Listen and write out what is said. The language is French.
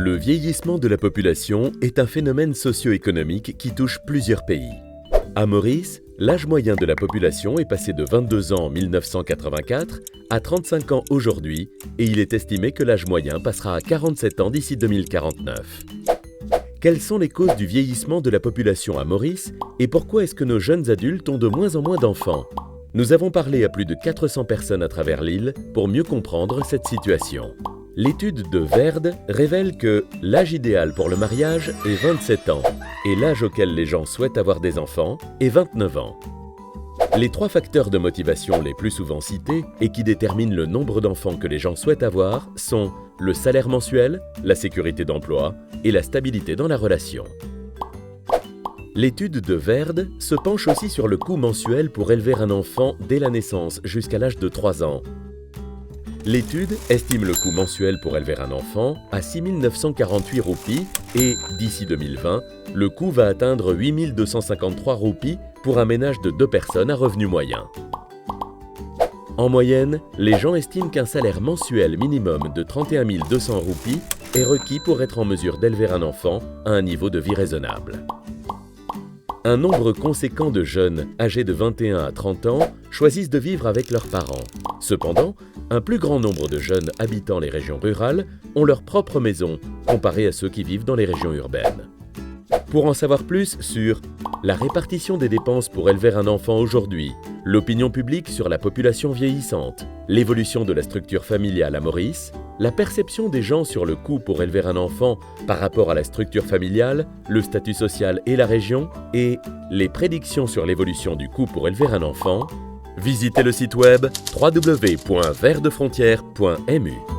Le vieillissement de la population est un phénomène socio-économique qui touche plusieurs pays. À Maurice, l'âge moyen de la population est passé de 22 ans en 1984 à 35 ans aujourd'hui et il est estimé que l'âge moyen passera à 47 ans d'ici 2049. Quelles sont les causes du vieillissement de la population à Maurice et pourquoi est-ce que nos jeunes adultes ont de moins en moins d'enfants? Nous avons parlé à plus de 400 personnes à travers l'île pour mieux comprendre cette situation. L'étude de Verde révèle que l'âge idéal pour le mariage est 27 ans et l'âge auquel les gens souhaitent avoir des enfants est 29 ans. Les 3 facteurs de motivation les plus souvent cités et qui déterminent le nombre d'enfants que les gens souhaitent avoir sont le salaire mensuel, la sécurité d'emploi et la stabilité dans la relation. L'étude de Verde se penche aussi sur le coût mensuel pour élever un enfant dès la naissance jusqu'à l'âge de 3 ans. L'étude estime le coût mensuel pour élever un enfant à 6 948 roupies et, d'ici 2020, le coût va atteindre 8 253 roupies pour un ménage de 2 personnes à revenu moyen. En moyenne, les gens estiment qu'un salaire mensuel minimum de 31 200 roupies est requis pour être en mesure d'élever un enfant à un niveau de vie raisonnable. Un nombre conséquent de jeunes âgés de 21 à 30 ans choisissent de vivre avec leurs parents. Cependant, un plus grand nombre de jeunes habitant les régions rurales ont leur propre maison, comparé à ceux qui vivent dans les régions urbaines. Pour en savoir plus sur la répartition des dépenses pour élever un enfant aujourd'hui, l'opinion publique sur la population vieillissante, l'évolution de la structure familiale à Maurice, la perception des gens sur le coût pour élever un enfant par rapport à la structure familiale, le statut social et la région, et les prédictions sur l'évolution du coût pour élever un enfant, visitez le site web www.verdefrontières.mu.